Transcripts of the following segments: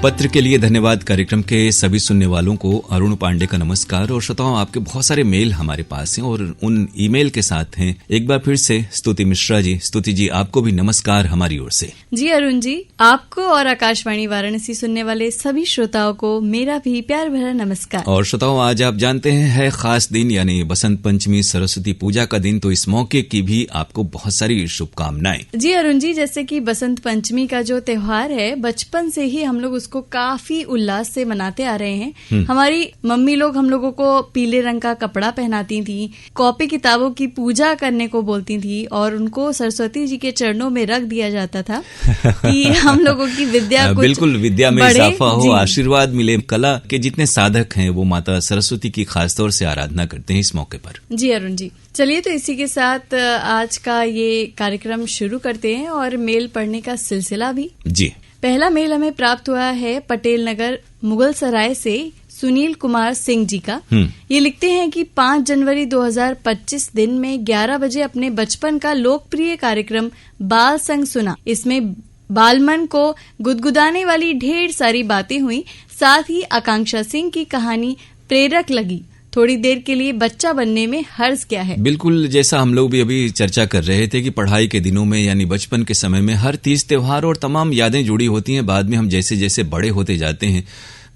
पत्र के लिए धन्यवाद। कार्यक्रम के सभी सुनने वालों को अरुण पांडे का नमस्कार। और श्रोताओं, आपके बहुत सारे मेल हमारे पास हैं और उन ईमेल के साथ हैं एक बार फिर से स्तुति मिश्रा जी। स्तुति जी, आपको भी नमस्कार हमारी ओर से। जी अरुण जी, आपको और आकाशवाणी वाराणसी सुनने वाले सभी श्रोताओं को मेरा भी प्यार भरा नमस्कार। और श्रोताओं, आज आप जानते हैं है खास दिन, यानी बसंत पंचमी, सरस्वती पूजा का दिन, तो इस मौके की भी आपको बहुत सारी शुभकामनाएं। जी अरुण जी, जैसे कि बसंत पंचमी का जो त्योहार है, बचपन से ही हम लोग को काफी उल्लास से मनाते आ रहे हैं। हमारी मम्मी लोग हम लोगों को पीले रंग का कपड़ा पहनाती थी, कॉपी किताबों की पूजा करने को बोलती थी और उनको सरस्वती जी के चरणों में रख दिया जाता था कि हम लोगों की विद्या बिल्कुल विद्या में इजाफा हो, आशीर्वाद मिले। कला के जितने साधक हैं वो माता सरस्वती की खासतौर से आराधना करते हैं इस मौके पर। जी अरुण जी, चलिए तो इसी के साथ आज का ये कार्यक्रम शुरू करते हैं और मेल पढ़ने का सिलसिला भी। जी, पहला मेल हमें प्राप्त हुआ है पटेल नगर मुगल सराय से सुनील कुमार सिंह जी का। ये लिखते हैं कि 5 जनवरी 2025 दिन में 11 बजे अपने बचपन का लोकप्रिय कार्यक्रम बाल संग सुना। इसमें बालमन को गुदगुदाने वाली ढेर सारी बातें हुई, साथ ही आकांक्षा सिंह की कहानी प्रेरक लगी। थोड़ी देर के लिए बच्चा बनने में हर्ज क्या है। बिल्कुल, जैसा हम लोग भी अभी चर्चा कर रहे थे कि पढ़ाई के दिनों में यानी बचपन के समय में हर तीज त्योहार और तमाम यादें जुड़ी होती हैं। बाद में हम जैसे जैसे बड़े होते जाते हैं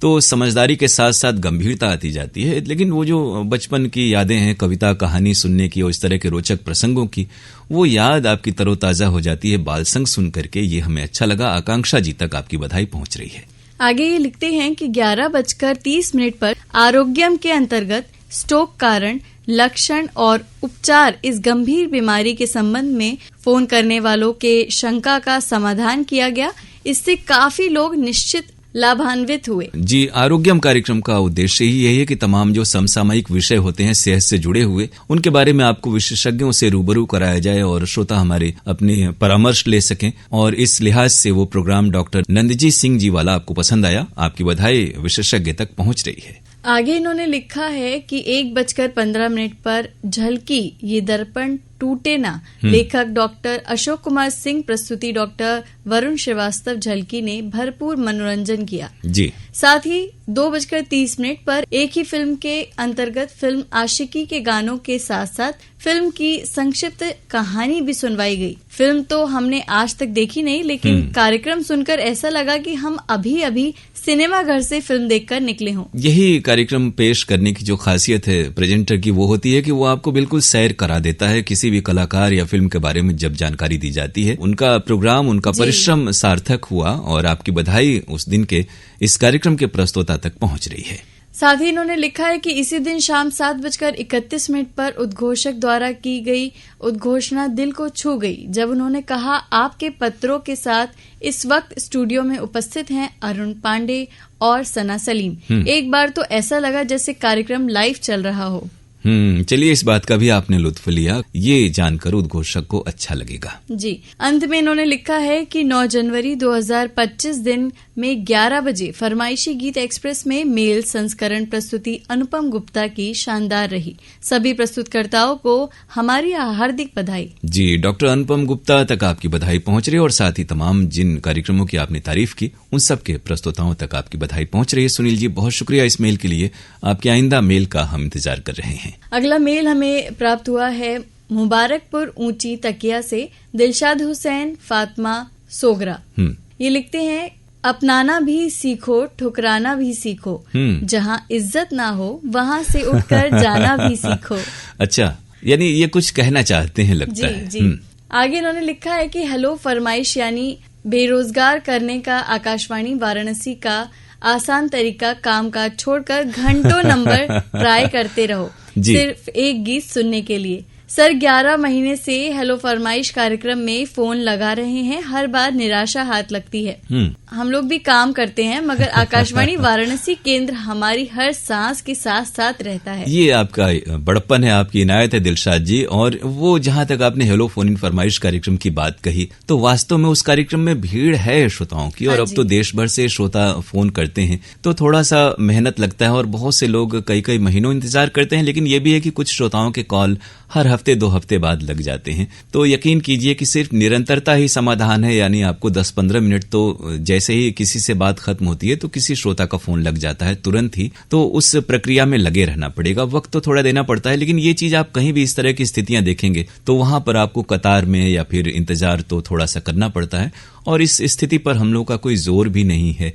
तो समझदारी के साथ साथ गंभीरता आती जाती है, लेकिन वो जो बचपन की यादें हैं, कविता कहानी सुनने की और इस तरह के रोचक प्रसंगों की, वो याद आपकी तरोताजा हो जाती है बाल संग सुन करके। ये हमें अच्छा लगा। आकांक्षा जी तक आपकी बधाई पहुंच रही है। आगे ये लिखते हैं कि 11:30 पर आरोग्यम के अंतर्गत स्ट्रोक कारण, लक्षण और उपचार इस गंभीर बीमारी के संबंध में फोन करने वालों के शंका का समाधान किया गया। इससे काफी लोग निश्चित लाभान्वित हुए। जी, आरोग्यम कार्यक्रम का उद्देश्य ही यही है कि तमाम जो समसामयिक विषय होते हैं सेहत से जुड़े हुए, उनके बारे में आपको विशेषज्ञों से रूबरू कराया जाए और श्रोता हमारे अपने परामर्श ले सकें। और इस लिहाज से वो प्रोग्राम डॉक्टर नंदजी सिंह जी वाला आपको पसंद आया। आपकी बधाई विशेषज्ञ तक पहुंच रही है। आगे इन्होंने लिखा है कि 1:15 पर झलकी ये दर्पण टूटे ना, लेखक डॉक्टर अशोक कुमार सिंह, प्रस्तुति डॉक्टर वरुण श्रीवास्तव झलकी ने भरपूर मनोरंजन किया। जी, साथ ही 2:30 पर एक ही फिल्म के अंतर्गत फिल्म आशिकी के गानों के साथ साथ फिल्म की संक्षिप्त कहानी भी सुनवाई गई। फिल्म तो हमने आज तक देखी नहीं, लेकिन कार्यक्रम सुनकर ऐसा लगा कि हम अभी अभी सिनेमा घर से फिल्म देखकर निकले हों। यही कार्यक्रम पेश करने की जो खासियत है प्रेजेंटर की, वो होती है कि वो आपको बिल्कुल सैर करा देता है। किसी भी कलाकार या फिल्म के बारे में जब जानकारी दी जाती है, उनका प्रोग्राम, उनका परिश्रम सार्थक हुआ और आपकी बधाई उस दिन के इस कार्यक्रम के प्रस्तोता तक पहुंच रही है। साथ ही इन्होंने लिखा है कि इसी दिन शाम 7:31 पर उद्घोषक द्वारा की गई उद्घोषणा दिल को छू गई, जब उन्होंने कहा, आपके पत्रों के साथ इस वक्त स्टूडियो में उपस्थित हैं अरुण पांडे और सना सलीम। एक बार तो ऐसा लगा जैसे कार्यक्रम लाइव चल रहा हो। चलिए, इस बात का भी आपने लुत्फ लिया, ये जानकर उद्घोषक को अच्छा लगेगा। जी, अंत में इन्होंने लिखा है कि 9 जनवरी 2025 दिन में 11 बजे फरमाइशी गीत एक्सप्रेस में मेल संस्करण प्रस्तुति अनुपम गुप्ता की शानदार रही। सभी प्रस्तुतकर्ताओं को हमारी हार्दिक बधाई। जी, डॉक्टर अनुपम गुप्ता तक आपकी बधाई पहुंच रही है और साथ ही तमाम जिन कार्यक्रमों की आपने तारीफ की, उन सब के प्रस्तुताओं तक आपकी बधाई पहुंच रही है। सुनील जी, बहुत शुक्रिया इस मेल के लिए। आपके आइंदा मेल का हम इंतजार कर रहे हैं। अगला मेल हमें प्राप्त हुआ है मुबारकपुर ऊंची तकिया से दिलशाद हुसैन फातिमा सोगरा। ये लिखते हैं, अपनाना भी सीखो, ठुकराना भी सीखो, जहाँ इज्जत ना हो वहाँ से उठकर जाना भी सीखो। अच्छा, यानी ये कुछ कहना चाहते हैं लगता है। जी। आगे इन्होंने लिखा है कि हेलो फरमाइश यानी बेरोजगार करने का आकाशवाणी वाराणसी का आसान तरीका, काम काज छोड़कर घंटों नंबर ट्राई करते रहो सिर्फ एक गीत सुनने के लिए। सर 11 महीने से हेलो फरमाइश कार्यक्रम में फोन लगा रहे हैं, हर बार निराशा हाथ लगती है। हम लोग भी काम करते हैं, मगर आकाशवाणी वाराणसी केंद्र हमारी हर सांस के साथ साथ रहता है। ये आपका बड़प्पन है, आपकी इनायत है दिलशाद जी। और वो जहाँ तक आपने हेलो फोन इन फरमाइश कार्यक्रम की बात कही, तो वास्तव में उस कार्यक्रम में भीड़ है श्रोताओं की। और अब तो देश भर से श्रोता फोन करते हैं, तो थोड़ा सा मेहनत लगता है और बहुत से लोग कई कई महीनों इंतजार करते हैं। लेकिन ये भी है कि कुछ श्रोताओं के कॉल हर हफ्ते 2 हफ्ते बाद लग जाते हैं। तो यकीन कीजिए कि सिर्फ निरंतरता ही समाधान है, यानी आपको 10-15 मिनट तो जैसे जैसे ही किसी से बात खत्म होती है तो किसी श्रोता का फोन लग जाता है तुरंत ही, तो उस प्रक्रिया में लगे रहना पड़ेगा। वक्त तो थोड़ा देना पड़ता है, लेकिन ये चीज आप कहीं भी इस तरह की स्थितियां देखेंगे तो वहां पर आपको कतार में या फिर इंतजार तो थोड़ा सा करना पड़ता है, और इस स्थिति पर हम लोग का कोई जोर भी नहीं है।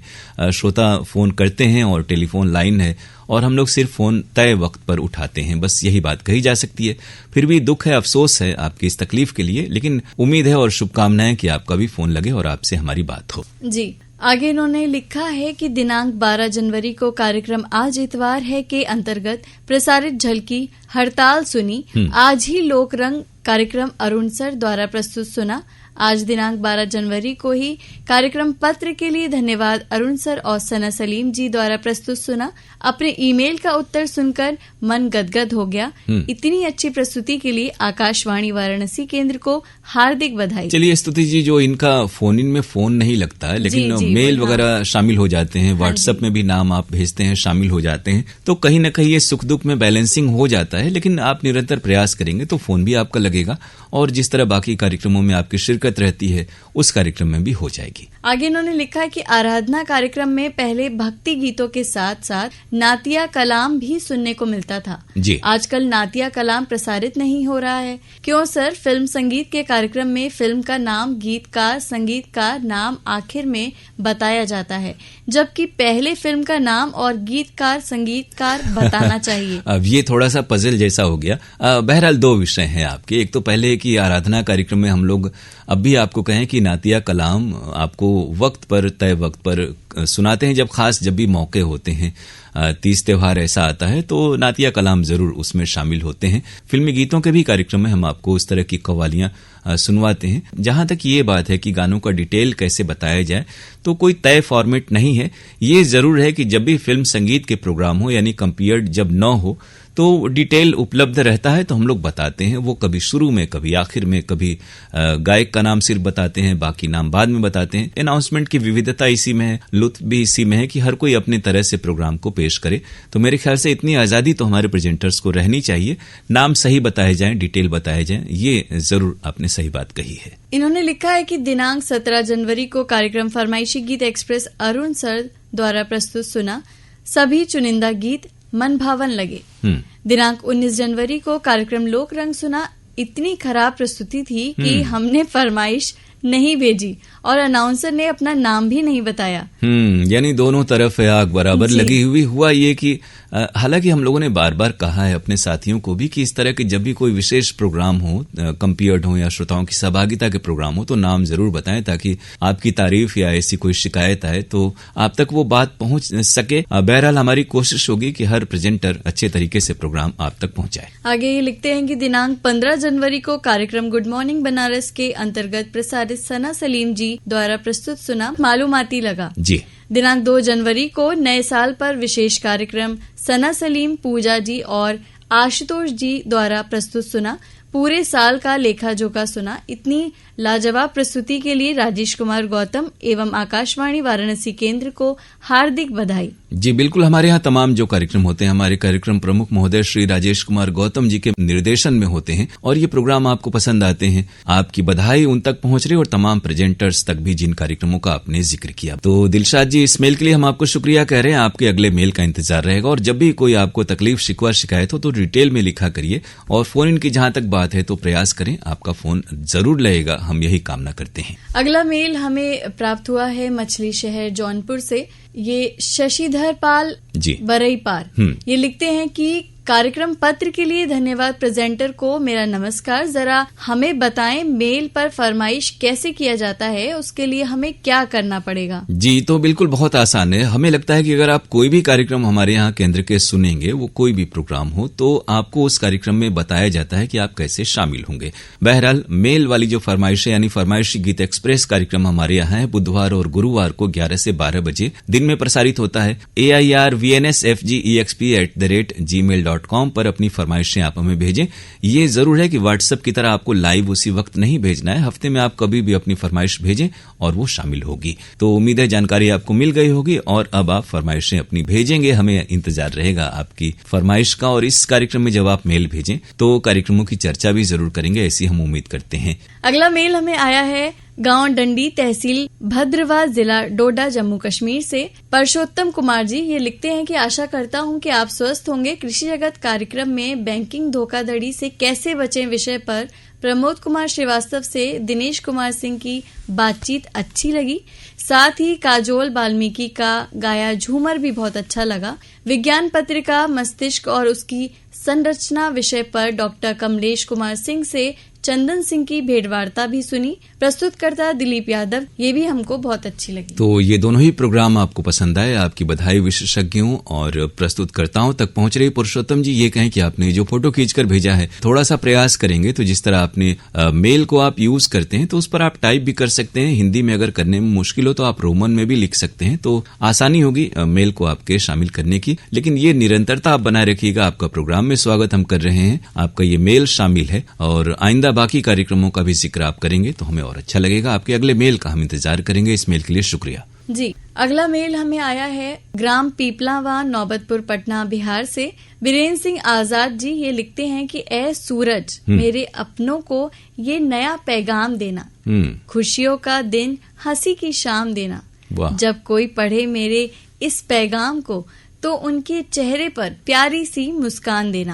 श्रोता फोन करते हैं और टेलीफोन लाइन है और हम लोग सिर्फ फोन तय वक्त पर उठाते हैं, बस यही बात कही जा सकती है। फिर भी दुख है, अफसोस है आपकी इस तकलीफ के लिए, लेकिन उम्मीद है और शुभकामनाएं कि आपका भी फोन लगे और आपसे हमारी बात हो। जी, आगे इन्होंने लिखा है कि दिनांक 12 जनवरी को कार्यक्रम आज इतवार है के अंतर्गत प्रसारित झलकी हड़ताल सुनी। आज ही लोक रंग कार्यक्रम अरुण सर द्वारा प्रस्तुत सुना। आज दिनांक 12 जनवरी को ही कार्यक्रम पत्र के लिए धन्यवाद अरुण सर और सना सलीम जी द्वारा प्रस्तुत सुना। अपने ईमेल का उत्तर सुनकर मन गदगद हो गया। इतनी अच्छी प्रस्तुति के लिए आकाशवाणी वाराणसी केंद्र को हार्दिक बधाई। चलिए स्तुति जी, जो इनका फोन इन में फोन नहीं लगता है, लेकिन मेल वगैरह शामिल हो जाते हैं, व्हाट्सएप में भी नाम आप भेजते हैं, शामिल हो जाते हैं, तो कहीं न कहीं ये सुख दुख में बैलेंसिंग हो जाता है। लेकिन आप निरंतर प्रयास करेंगे तो फोन भी आपका लगेगा, और जिस तरह बाकी कार्यक्रमों में आपकी शिरकत रहती है उस कार्यक्रम में भी हो जाएगी। आगे इन्होंने लिखा है कि आराधना कार्यक्रम में पहले भक्ति गीतों के साथ साथ नातिया कलाम भी सुनने को मिलता था। जी, आजकल नातिया कलाम प्रसारित नहीं हो रहा है, क्यों सर? फिल्म संगीत के कार्यक्रम में फिल्म का नाम, गीतकार, संगीतकार नाम आखिर में बताया जाता है, जबकि पहले फिल्म का नाम और गीतकार, संगीतकार बताना चाहिए। अब ये थोड़ा सा पजल जैसा हो गया। बहरहाल दो विषय हैं आपके। एक तो पहले कि आराधना कार्यक्रम में हम लोग अब भी आपको कहें कि नातिया कलाम आपको वक्त पर, तय वक्त पर सुनाते हैं, जब भी मौके होते हैं, तीज त्योहार ऐसा आता है तो नातिया कलाम जरूर उसमें शामिल होते हैं। फिल्मी गीतों के भी कार्यक्रम में हम आपको उस तरह की कव्वालियां सुनवाते हैं। जहां तक ये बात है कि गानों का डिटेल कैसे बताया जाए, तो कोई तय फॉर्मेट नहीं है। ये जरूर है कि जब भी फिल्म संगीत के प्रोग्राम हो, यानी कंपेयर्ड जब न हो, तो डिटेल उपलब्ध रहता है तो हम लोग बताते हैं। वो कभी शुरू में, कभी आखिर में, कभी गायक का नाम सिर्फ बताते हैं, बाकी नाम बाद में बताते हैं। अनाउंसमेंट की विविधता इसी में है, लुत्फ भी इसी में है कि हर कोई अपने तरह से प्रोग्राम को पेश करे। तो मेरे ख्याल से इतनी आजादी तो हमारे प्रेजेंटर्स को रहनी चाहिए। नाम सही बताए जाएं, डिटेल बताए जाएं, ये जरूर आपने सही बात कही है। इन्होंने लिखा है कि दिनांक 17 जनवरी को कार्यक्रम फरमाइशी गीत एक्सप्रेस अरुण सर द्वारा प्रस्तुत सुना। सभी चुनिंदा गीत मन भावन लगे। दिनांक 19 जनवरी को कार्यक्रम लोक रंग सुना। इतनी खराब प्रस्तुति थी कि हमने फरमाइश नहीं भेजी और अनाउंसर ने अपना नाम भी नहीं बताया। यानी दोनों तरफ आग बराबर लगी हुई। हुआ ये कि हालांकि हम लोगों ने बार बार कहा है अपने साथियों को भी कि इस तरह के जब भी कोई विशेष प्रोग्राम हो, कंपेयर्ड हो या श्रोताओं की सहभागिता के प्रोग्राम हो, तो नाम जरूर बताएं, ताकि आपकी तारीफ या ऐसी कोई शिकायत आए तो आप तक वो बात पहुंच सके। बहरहाल हमारी कोशिश होगी कि हर प्रेजेंटर अच्छे तरीके से प्रोग्राम आप तक पहुंचाए। आगे ये लिखते हैं कि दिनांक 15 जनवरी को कार्यक्रम गुड मॉर्निंग बनारस के अंतर्गत प्रसारित सना सलीम जी द्वारा प्रस्तुत सुना मालूमाती लगा। जी, दिनांक 2 जनवरी को नए साल पर विशेष कार्यक्रम सना सलीम, पूजा जी और आशुतोष जी द्वारा प्रस्तुत सुना। पूरे साल का लेखा जोखा सुना। इतनी लाजवाब प्रस्तुति के लिए राजेश कुमार गौतम एवं आकाशवाणी वाराणसी केंद्र को हार्दिक बधाई। जी बिल्कुल, हमारे यहाँ तमाम जो कार्यक्रम होते हैं, हमारे कार्यक्रम प्रमुख महोदय श्री राजेश कुमार गौतम जी के निर्देशन में होते हैं, और ये प्रोग्राम आपको पसंद आते हैं। आपकी बधाई उन तक पहुंच रही और तमाम प्रेजेंटर्स तक भी जिन कार्यक्रमों का आपने जिक्र किया। तो दिलशाद जी, इस मेल के लिए हम आपको शुक्रिया कह रहे हैं। आपके अगले मेल का इंतजार रहेगा, और जब भी कोई आपको तकलीफ, शिकवा, शिकायत हो तो डिटेल में लिखा करिए, और फोन इन की जहां तक बात है तो प्रयास करें, आपका फोन जरूर लगेगा, हम यही कामना करते हैं। अगला मेल हमें प्राप्त हुआ है मछली शहर जौनपुर से। ये शशिधर पाल जी बरई पार ये लिखते हैं कि कार्यक्रम पत्र के लिए धन्यवाद। प्रेजेंटर को मेरा नमस्कार। जरा हमें बताएं मेल पर फरमाइश कैसे किया जाता है, उसके लिए हमें क्या करना पड़ेगा? जी, तो बिल्कुल बहुत आसान है। हमें लगता है कि अगर आप कोई भी कार्यक्रम हमारे यहाँ केंद्र के सुनेंगे, वो कोई भी प्रोग्राम हो, तो आपको उस कार्यक्रम में बताया जाता है कि आप कैसे शामिल होंगे। बहरहाल मेल वाली जो फरमाइश है, यानी फरमाइशी गीत एक्सप्रेस कार्यक्रम हमारे यहाँ है, बुधवार और गुरुवार को 11 से 12 बजे दिन में प्रसारित होता है। airvnsfgexp@gmail.com पर अपनी फरमाइशें आप हमें भेजें। ये जरूर है कि व्हाट्सएप की तरह आपको लाइव उसी वक्त नहीं भेजना है। हफ्ते में आप कभी भी अपनी फरमाइश भेजें और वो शामिल होगी। तो उम्मीद है जानकारी आपको मिल गई होगी, और अब आप फरमाइशें अपनी भेजेंगे। हमें इंतजार रहेगा आपकी फरमाइश का, और इस कार्यक्रम में जब आप मेल भेजें तो कार्यक्रमों की चर्चा भी जरूर करेंगे, ऐसी हम उम्मीद करते हैं। अगला मेल हमें आया है गांव डंडी, तहसील भद्रवा, जिला डोडा, जम्मू कश्मीर से परशोत्तम कुमार जी ये लिखते हैं कि आशा करता हूं कि आप स्वस्थ होंगे। कृषि जगत कार्यक्रम में बैंकिंग धोखाधड़ी से कैसे बचें विषय पर प्रमोद कुमार श्रीवास्तव से दिनेश कुमार सिंह की बातचीत अच्छी लगी। साथ ही काजोल वाल्मीकि का गाया झूमर भी बहुत अच्छा लगा। विज्ञान पत्रिका मस्तिष्क और उसकी संरचना विषय पर डॉक्टर कमलेश कुमार सिंह से चंदन सिंह की भेंटवार्ता भी सुनी। प्रस्तुतकर्ता दिलीप यादव, ये भी हमको बहुत अच्छी लगी। तो ये दोनों ही प्रोग्राम आपको पसंद आए। आपकी बधाई विशेषज्ञों और प्रस्तुतकर्ताओं तक पहुंच रही। पुरुषोत्तम जी, ये कहें कि आपने जो फोटो खींचकर भेजा है, थोड़ा सा प्रयास करेंगे तो जिस तरह आपने मेल को आप यूज करते हैं तो उस पर आप टाइप भी कर सकते हैं। हिंदी में अगर करने में मुश्किल हो तो आप रोमन में भी लिख सकते हैं, तो आसानी होगी मेल को आपके शामिल करने की। लेकिन ये निरंतरता आप बनाए रखिएगा। आपका प्रोग्राम में स्वागत हम कर रहे हैं, आपका ये मेल शामिल है और आइंदा बाकी कार्यक्रमों का भी जिक्र आप करेंगे तो हमें और अच्छा लगेगा। आपके अगले मेल का हम इंतजार करेंगे। इस मेल के लिए शुक्रिया जी। अगला मेल हमें आया है ग्राम पीपलावा, नौबतपुर, पटना, बिहार से वीरेंद्र सिंह आजाद जी। ये लिखते हैं कि ए सूरज, मेरे अपनों को ये नया पैगाम देना, खुशियों का दिन, हंसी की शाम देना। जब कोई पढ़े मेरे इस पैगाम को तो उनके चेहरे पर प्यारी सी मुस्कान देना।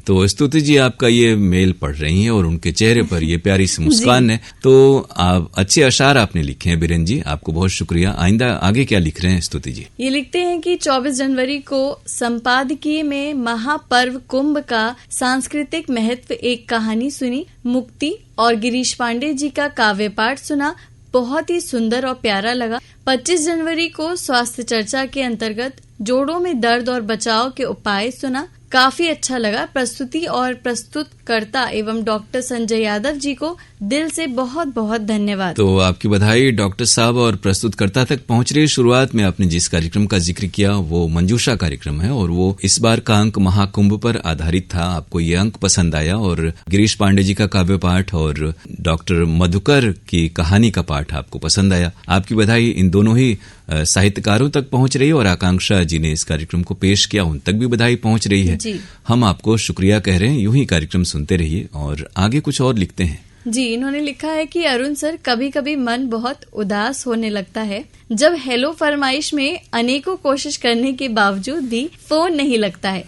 तो स्तुति जी आपका ये मेल पढ़ रही हैं और उनके चेहरे पर ये प्यारी सी मुस्कान है। तो आप अच्छे अशार आपने लिखे हैं बीरेन जी, आपको बहुत शुक्रिया। आइंदा आगे क्या लिख रहे हैं स्तुति जी? ये लिखते हैं कि 24 जनवरी को संपादकीय में महापर्व कुंभ का सांस्कृतिक महत्व एक कहानी सुनी। मुक्ति और गिरीश पांडे जी का काव्य पाठ सुना, बहुत ही सुंदर और प्यारा लगा। 25 जनवरी को स्वास्थ्य चर्चा के अंतर्गत जोड़ों में दर्द और बचाव के उपाय सुना, काफी अच्छा लगा। प्रस्तुति और प्रस्तुतकर्ता एवं डॉक्टर संजय यादव जी को दिल से बहुत बहुत धन्यवाद। तो आपकी बधाई डॉक्टर साहब और प्रस्तुतकर्ता तक पहुंच रही। शुरुआत में आपने जिस कार्यक्रम का जिक्र किया वो मंजूषा कार्यक्रम है और वो इस बार का अंक महाकुंभ पर आधारित था। आपको ये अंक पसंद आया और गिरीश पांडे जी का काव्य पाठ और डॉक्टर मधुकर की कहानी का पाठ आपको पसंद आया। आपकी बधाई इन दोनों ही साहित्यकारों तक पहुंच रही है और आकांक्षा जी ने इस कार्यक्रम को पेश किया, उन तक भी बधाई पहुंच रही है। हम आपको शुक्रिया कह रहे हैं। यूं ही कार्यक्रम सुनते रहिए और आगे कुछ और लिखते हैं जी। इन्होंने लिखा है कि अरुण सर, कभी कभी मन बहुत उदास होने लगता है जब हेलो फरमाइश में अनेकों कोशिश करने के बावजूद भी फोन नहीं लगता है।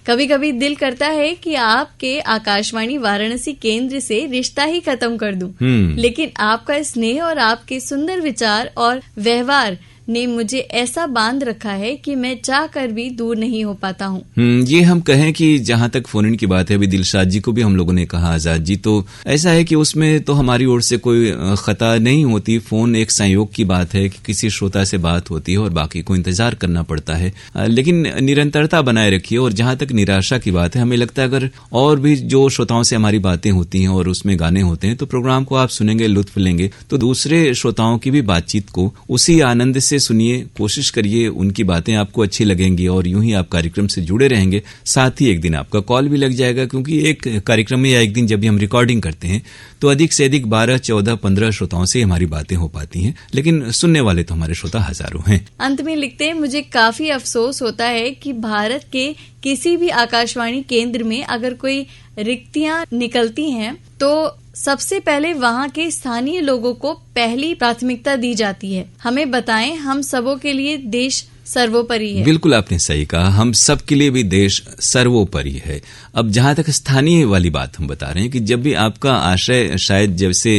कभी कभी दिल करता है कि आपके आकाशवाणी वाराणसी केंद्र से रिश्ता ही खत्म कर दूं, लेकिन आपका स्नेह और आपके सुंदर विचार और व्यवहार ने मुझे ऐसा बांध रखा है कि मैं चाहकर भी दूर नहीं हो पाता हूँ। ये हम कहें कि जहाँ तक फोन इन की बात है, अभी दिलशाद जी को भी हम लोगों ने कहा, आजाद जी, तो ऐसा है कि उसमें तो हमारी ओर से कोई खता नहीं होती। फोन एक संयोग की बात है कि किसी श्रोता से बात होती है और बाकी को इंतजार करना पड़ता है, लेकिन निरंतरता बनाए रखिए। और जहाँ तक निराशा की बात है, हमें लगता है अगर और भी जो श्रोताओं से हमारी बातें होती हैं और उसमें गाने होते हैं तो प्रोग्राम को आप सुनेंगे, लुत्फ लेंगे, तो दूसरे श्रोताओं की भी बातचीत को उसी आनंद से सुनिए, कोशिश करिए, उनकी बातें आपको अच्छी लगेंगी और यूं ही आप कार्यक्रम से जुड़े रहेंगे। साथ ही एक दिन आपका कॉल भी लग जाएगा, क्योंकि एक कार्यक्रम में या एक दिन जब भी हम रिकॉर्डिंग करते हैं तो अधिक से अधिक 12, 14, 15 श्रोताओं से हमारी बातें हो पाती हैं, लेकिन सुनने वाले तो हमारे श्रोता हजारों हैं। अंत में लिखते हैं, मुझे काफी अफसोस होता है कि भारत के किसी भी आकाशवाणी केंद्र में अगर कोई रिक्तियां निकलती हैं तो सबसे पहले वहाँ के स्थानीय लोगों को पहली प्राथमिकता दी जाती है। हमें बताएं, हम सबों के लिए देश सर्वोपरि है। बिल्कुल आपने सही कहा, हम सब के लिए भी देश सर्वोपरि है। अब जहां तक स्थानीय वाली बात हम बता रहे हैं कि जब भी आपका आशय शायद जैसे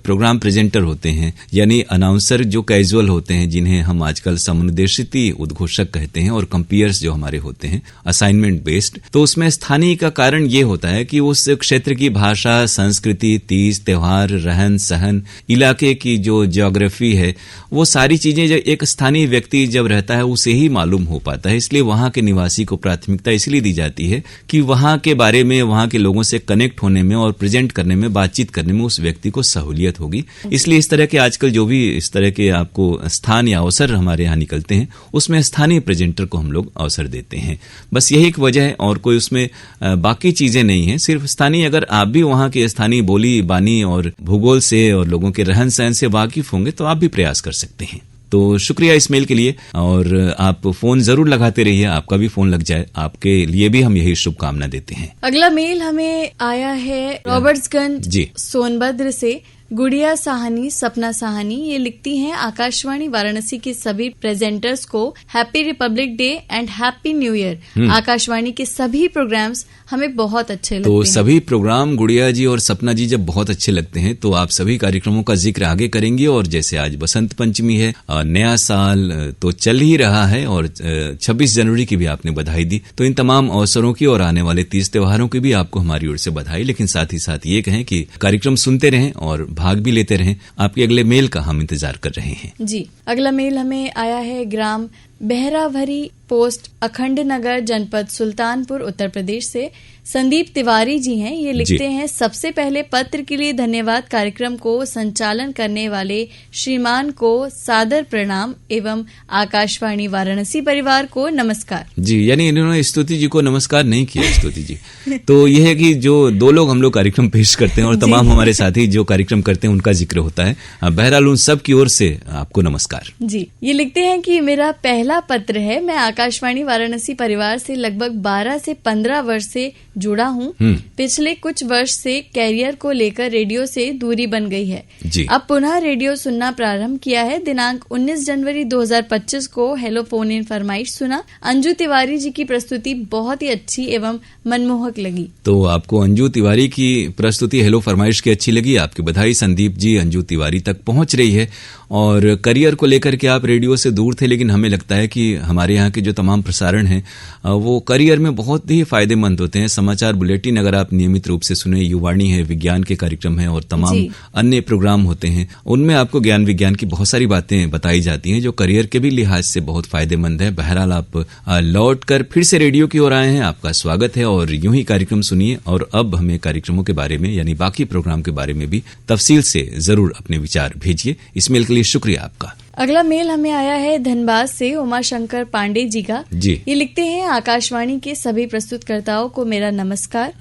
प्रोग्राम प्रेजेंटर होते हैं, यानी अनाउंसर जो कैजुअल होते हैं, जिन्हें हम आजकल समुद्देशित उद्घोषक कहते हैं, और कंपेयर्स जो हमारे होते हैं असाइनमेंट बेस्ड, तो उसमें स्थानीय का कारण ये होता है कि उस क्षेत्र की भाषा, संस्कृति, तीज त्योहार, रहन सहन, इलाके की जो ज्योग्राफी है, वो सारी चीजें जब एक स्थानीय व्यक्ति जब रहता है उसे ही मालूम हो पाता है। इसलिए वहां के निवासी को प्राथमिकता इसलिए दी जाती है कि वहां के बारे में, वहां के लोगों से कनेक्ट होने में और प्रेजेंट करने में, बातचीत करने में उस व्यक्ति को सहूलियत होगी। इसलिए इस तरह के आजकल जो भी इस तरह के आपको स्थान या अवसर हमारे यहाँ निकलते हैं, उसमें स्थानीय प्रेजेंटर को हम लोग अवसर देते हैं। बस यही एक वजह है और कोई उसमें बाकी चीजें नहीं है, सिर्फ स्थानीय। अगर आप भी वहां के स्थानीय बोली बानी और भूगोल से और लोगों के रहन सहन से वाकिफ होंगे तो आप भी प्रयास कर सकते हैं। तो शुक्रिया इस मेल के लिए, और आप फोन जरूर लगाते रहिए, आपका भी फोन लग जाए, आपके लिए भी हम यही शुभकामना देते हैं। अगला मेल हमें आया है रॉबर्ट्सगंज जी, सोनभद्र से गुड़िया साहनी, सपना साहनी ये लिखती हैं आकाशवाणी वाराणसी के सभी प्रेजेंटर्स को happy Republic day and happy new year. Akashvani के सभी प्रोग्राम्स हमें बहुत अच्छे लगते हैं। तो सभी प्रोग्राम गुड़िया जी और सपना जी जब बहुत अच्छे लगते हैं तो आप सभी कार्यक्रमों का जिक्र आगे करेंगे। और जैसे आज बसंत पंचमी है, नया साल तो चल ही रहा है और 26 जनवरी की भी आपने बधाई दी, तो इन तमाम अवसरों की और आने वाले 30 त्योहारों की भी आपको हमारी ओर से बधाई। लेकिन साथ ही साथ ये कहें कि कार्यक्रम सुनते रहें और भाग भी लेते रहें। आपके अगले मेल का हम इंतजार कर रहे हैं। जी, अगला मेल हमें आया है ग्राम बहराभरी, पोस्ट अखंड नगर, जनपद सुल्तानपुर, उत्तर प्रदेश से। संदीप तिवारी जी हैं। ये लिखते हैं, सबसे पहले पत्र के लिए धन्यवाद। कार्यक्रम को संचालन करने वाले श्रीमान को सादर प्रणाम एवं आकाशवाणी वाराणसी परिवार को नमस्कार। जी, यानी इन्होंने स्तुति जी को नमस्कार नहीं किया। स्तुति जी तो यह है कि जो दो लोग हम लोग कार्यक्रम पेश करते हैं और तमाम हमारे साथी जो कार्यक्रम करते हैं उनका जिक्र होता है। बहरहाल उन सब की ओर से आपको नमस्कार। जी, ये लिखते हैं कि मेरा पहला पत्र है। मैं आकाशवाणी वाराणसी परिवार से लगभग 12 से 15 वर्ष से जुड़ा हूँ। पिछले कुछ वर्ष से कैरियर को लेकर रेडियो से दूरी बन गई है। अब पुनः रेडियो सुनना प्रारंभ किया है। दिनांक 19 जनवरी 2025 को हेलो फोन इन फरमाइश सुना। अंजू तिवारी जी की प्रस्तुति बहुत ही अच्छी एवं मनमोहक लगी। तो आपको अंजू तिवारी की प्रस्तुति हेलो फरमाइश की अच्छी लगी, आपकी बधाई। संदीप जी अंजू तिवारी तक पहुंच रही है। और करियर को लेकर के आप रेडियो से दूर थे, लेकिन हमें लगता है कि हमारे यहाँ के जो तमाम प्रसारण हैं वो करियर में बहुत ही फायदेमंद होते हैं। समाचार बुलेटिन अगर आप नियमित रूप से सुने, युवाणी है, विज्ञान के कार्यक्रम है और तमाम अन्य प्रोग्राम होते हैं, उनमें आपको ज्ञान विज्ञान की बहुत सारी बातें बताई जाती हैं जो करियर के भी लिहाज से बहुत फायदेमंद है। बहरहाल आप लौट कर फिर से रेडियो की ओर आए हैं, आपका स्वागत है और यूं ही कार्यक्रम सुनिए। और अब हमें कार्यक्रमों के बारे में यानी बाकी प्रोग्राम के बारे में भी तफसील से जरूर अपने विचार भेजिए। इस मेल के लिए शुक्रिया आपका। अगला मेल हमें आया है धनबाद से उमाशंकर पांडे जी का। ये लिखते हैं, आकाशवाणी के सभी प्रस्तुतकर्ताओं को मेरा नमस्कार।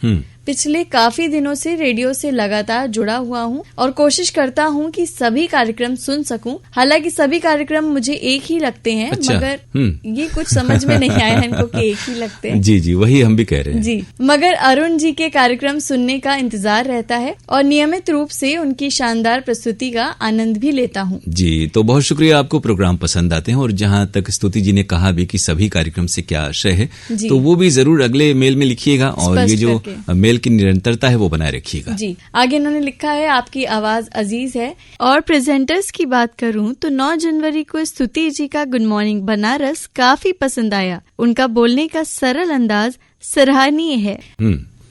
पिछले काफी दिनों से रेडियो से लगातार जुड़ा हुआ हूँ और कोशिश करता हूँ कि सभी कार्यक्रम सुन सकूं। हालांकि सभी कार्यक्रम मुझे एक ही लगते हैं। मगर ये कुछ समझ में नहीं आया इनको कि एक ही लगते हैं। जी, वही हम भी कह रहे हैं। जी, मगर अरुण जी के कार्यक्रम सुनने का इंतजार रहता है और नियमित रूप से उनकी शानदार प्रस्तुति का आनंद भी लेता हूँ। जी, तो बहुत शुक्रिया, आपको प्रोग्राम पसंद आते हैं। और जहाँ तक स्तुति जी ने कहा भी कि सभी कार्यक्रम से क्या आशय है, तो वो भी जरूर अगले मेल में लिखिएगा और ये जो मेल की निरंतरता है वो बनाए रखिएगा। जी, आगे इन्होंने लिखा है, आपकी आवाज अजीज है। और प्रेजेंटर्स की बात करूं तो 9 जनवरी को स्तुति जी का गुड मॉर्निंग बनारस काफी पसंद आया। उनका बोलने का सरल अंदाज सराहनीय है।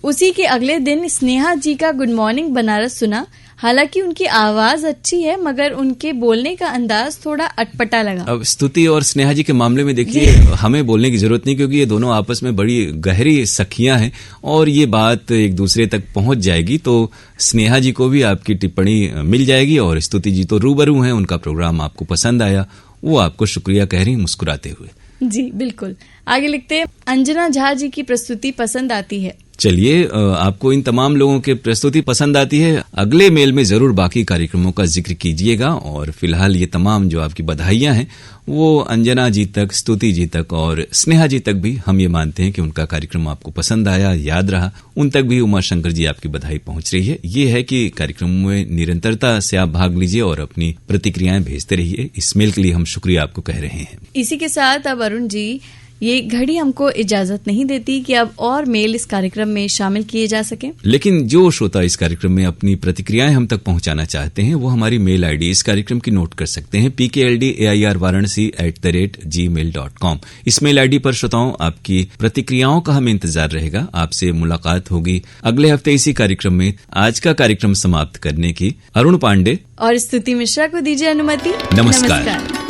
उसी के अगले दिन स्नेहा जी का गुड मॉर्निंग बनारस सुना। हालांकि उनकी आवाज अच्छी है मगर उनके बोलने का अंदाज थोड़ा अटपटा लगा। अब स्तुति और स्नेहा जी के मामले में देखिए हमें बोलने की जरूरत नहीं, क्योंकि ये दोनों आपस में बड़ी गहरी सखियां हैं और ये बात एक दूसरे तक पहुंच जाएगी तो स्नेहा जी को भी आपकी टिप्पणी मिल जाएगी। और स्तुति जी तो रूबरू हैं, उनका प्रोग्राम आपको पसंद आया, वो आपको शुक्रिया कह रही मुस्कुराते हुए। जी बिल्कुल। आगे लिखते हैं, अंजना झा जी की प्रस्तुति पसंद आती है। चलिए, आपको इन तमाम लोगों की प्रस्तुति पसंद आती है, अगले मेल में जरूर बाकी कार्यक्रमों का जिक्र कीजिएगा। और फिलहाल ये तमाम जो आपकी बधाइयां हैं वो अंजना जी तक, स्तुति जी तक और स्नेहा जी तक भी हम ये मानते हैं कि उनका कार्यक्रम आपको पसंद आया, याद रहा, उन तक भी उमाशंकर जी आपकी बधाई पहुंच रही है। ये है कि कार्यक्रमों में निरंतरता से आप भाग लीजिए और अपनी प्रतिक्रियाएं भेजते रहिए। इस मेल के लिए हम शुक्रिया आपको कह रहे हैं। इसी के साथ अब अरुण जी, ये घड़ी हमको इजाजत नहीं देती कि अब और मेल इस कार्यक्रम में शामिल किए जा सके। लेकिन जो श्रोता इस कार्यक्रम में अपनी प्रतिक्रियाएं हम तक पहुंचाना चाहते हैं वो हमारी मेल आईडी इस कार्यक्रम की नोट कर सकते हैं, pkldairvaranasi@gmail.com। इस मेल आईडी पर श्रोताओं आपकी प्रतिक्रियाओं का हमें इंतजार रहेगा। आपसे मुलाकात होगी अगले हफ्ते इसी कार्यक्रम में। आज का कार्यक्रम समाप्त करने की अरुण पांडे और स्तुति मिश्रा को दीजिए अनुमति। नमस्कार।